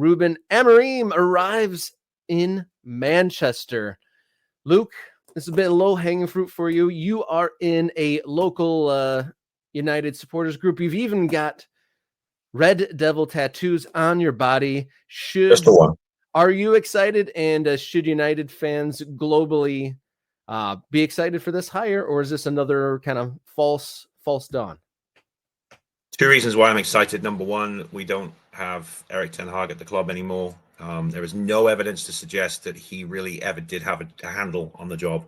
Ruben Amorim arrives in Manchester. Luke, this has been low-hanging fruit for you. You are in a local United supporters group. You've even got Red Devil tattoos on your body. Just the one. Are you excited? And should United fans globally be excited for this hire, or is this another kind of false dawn? Two reasons why I'm excited. Number one, we don't have Erik ten Hag at the club anymore. There is no evidence to suggest that he really ever did have a handle on the job.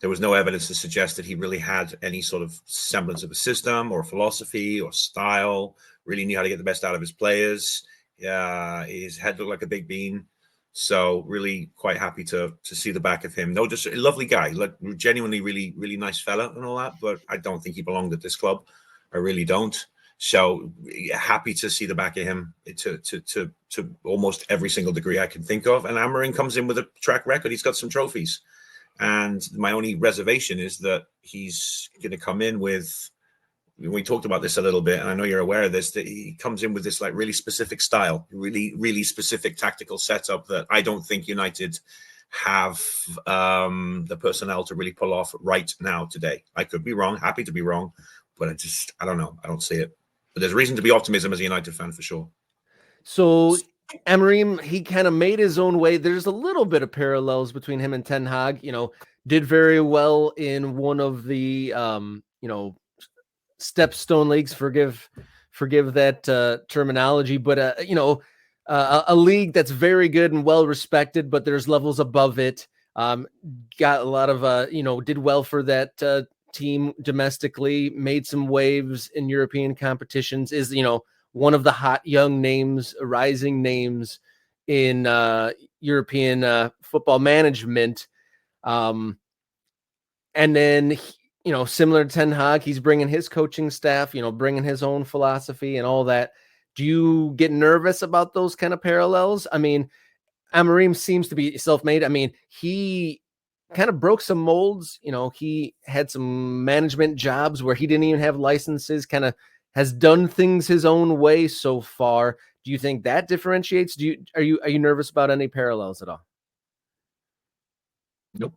There was no evidence to suggest that he really had any sort of semblance of a system or a philosophy or style, really knew how to get the best out of his players. Yeah, his head looked like a big bean. So really quite happy to see the back of him. No, just a lovely guy, like genuinely really nice fella and all that, but I don't think he belonged at this club. I really don't. So happy to see the back of him to almost every single degree I can think of. And Amorim comes in with a track record. He's got some trophies. And my only reservation is that he's going to come in with, we talked about this a little bit, and I know you're aware of this, that he comes in with this like really specific style, really specific tactical setup that I don't think United have the personnel to really pull off right now today. I could be wrong, happy to be wrong, but I don't know. I don't see it. But there's reason to be optimism as a United fan for sure. So Amorim, he kind of made his own way. There's a little bit of parallels between him and Ten Hag. Did very well in one of the Stepstone leagues. Forgive that terminology, but a league that's very good and well respected, but there's levels above it. Got a lot of did well for that team domestically, made some waves in European competitions, is one of the hot young names, rising names in European football management. And then similar to Ten Hag, he's bringing his coaching staff, bringing his own philosophy and all that. Do you get nervous about those kind of parallels? I mean, Amorim seems to be self-made. I mean, he kind of broke some molds. He had some management jobs where he didn't even have licenses, kind of has done things his own way so far. Do you think that differentiates? Are you nervous about any parallels at all? Nope.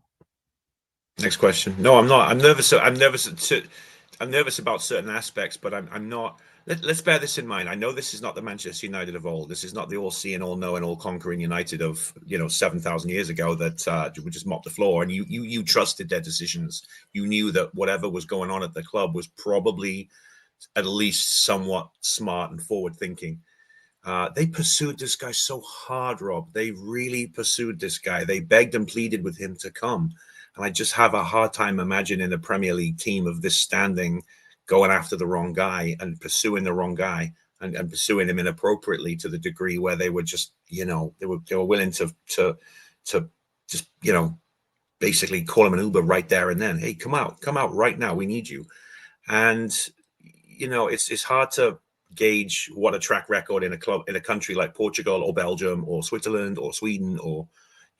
Next question. No, I'm not. I'm nervous. I'm nervous about certain aspects, but I'm not. Let's bear this in mind. I know this is not the Manchester United of old. This is not the all-seeing, all-knowing, all-conquering United of 7,000 years ago that would just mop the floor. And you trusted their decisions. You knew that whatever was going on at the club was probably at least somewhat smart and forward-thinking. They pursued this guy so hard, Rob. They really pursued this guy. They begged and pleaded with him to come. And I just have a hard time imagining a Premier League team of this standing going after the wrong guy and pursuing the wrong guy and pursuing him inappropriately to the degree where they were just, they were willing to just, basically call him an Uber right there and then. Hey, come out right now. We need you. And, it's hard to gauge what a track record in a country like Portugal or Belgium or Switzerland or Sweden or,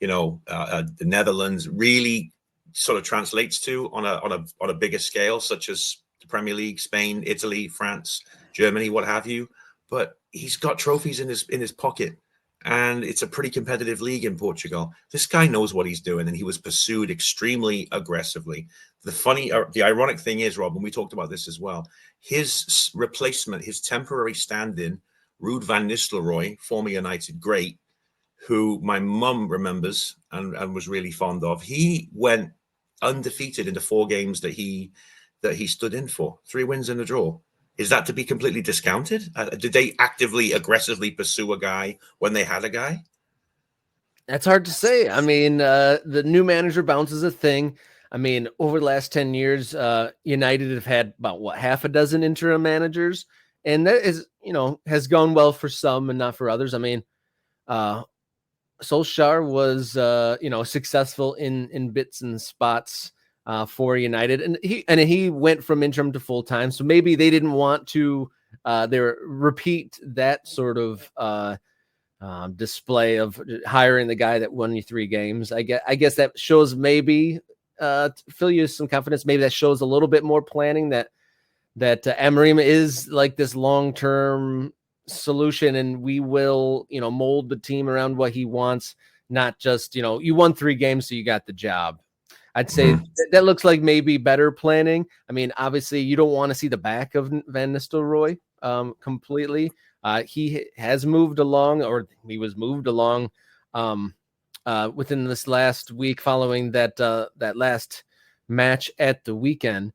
the Netherlands really sort of translates to on a bigger scale, such as the Premier League, Spain, Italy, France, Germany, what have you. But he's got trophies in his pocket, and it's a pretty competitive league in Portugal. This guy knows what he's doing, and he was pursued extremely aggressively. The ironic thing is, Rob, and we talked about this as well, his replacement, his temporary stand-in, Ruud van Nistelrooy, former United great, who my mum remembers and was really fond of, he went undefeated in the 4 games that he stood in for, 3 wins and a draw. Is that to be completely discounted? Did they actively, aggressively pursue a guy when they had a guy? That's hard to say. I mean, the new manager bounce is a thing. I mean, over the last 10 years, United have had about half a dozen interim managers, and that is, has gone well for some and not for others. I mean, Solskjaer was, successful in bits and spots for United, and he went from interim to full time. So maybe they didn't want to repeat that sort of display of hiring the guy that won you 3 games. I guess that shows maybe fill you some confidence. Maybe that shows a little bit more planning that Amorim is like this long-term solution, and we will, mold the team around what he wants, not just, you won 3 games, so you got the job. I'd say that looks like maybe better planning. I mean, obviously, you don't want to see the back of Van Nistelrooy completely. He has moved along, or he was moved along within this last week following that last match at the weekend.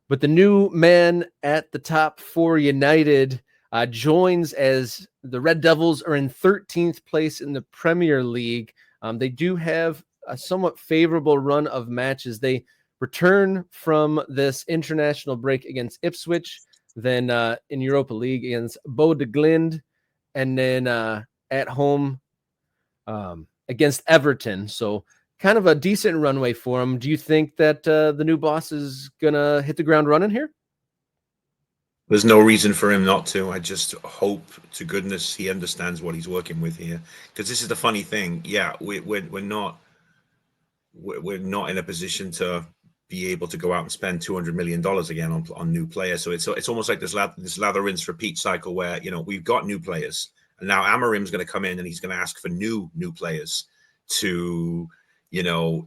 But the new man at the top for United joins as the Red Devils are in 13th place in the Premier League. They do have a somewhat favorable run of matches. They return from this international break against Ipswich, then in Europa League against Bodø/Glimt, and then at home against Everton. So kind of a decent runway for him. Do you think that the new boss is going to hit the ground running here? There's no reason for him not to. I just hope to goodness he understands what he's working with here. Because this is the funny thing. Yeah, we're not in a position to be able to go out and spend $200 million again on new players. So it's almost like this lather, rinse, repeat cycle where, we've got new players. And now Amorim's going to come in and he's going to ask for new players to,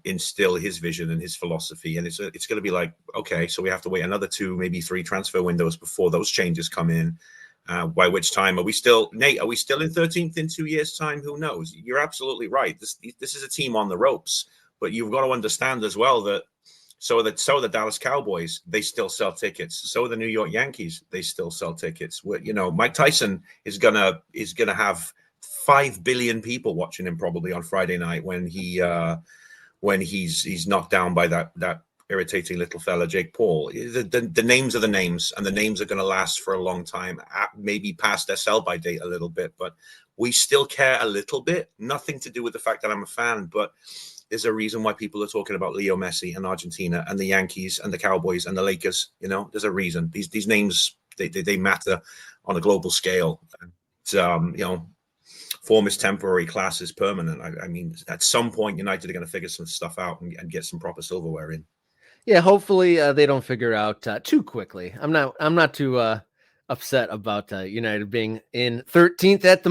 instill his vision and his philosophy. And it's going to be like, okay, so we have to wait another 2, maybe 3 transfer windows before those changes come in. By which time are we still, Nate, are we still in 13th in 2 years' time? Who knows? You're absolutely right. This is a team on the ropes, but you've got to understand as well that so the Dallas Cowboys, they still sell tickets. So the New York Yankees, they still sell tickets. Mike Tyson is gonna have 5 billion people watching him probably on Friday night when he's knocked down by that irritating little fella Jake Paul. The names are the names, and the names are going to last for a long time. Maybe past their sell-by date a little bit, but we still care a little bit. Nothing to do with the fact that I'm a fan, but there's a reason why people are talking about Leo Messi and Argentina and the Yankees and the Cowboys and the Lakers. There's a reason. These names they matter on a global scale. Form is temporary, class is permanent. I mean, at some point, United are going to figure some stuff out and get some proper silverware in. Yeah, hopefully they don't figure out too quickly. I'm not too upset about United being in 13th at the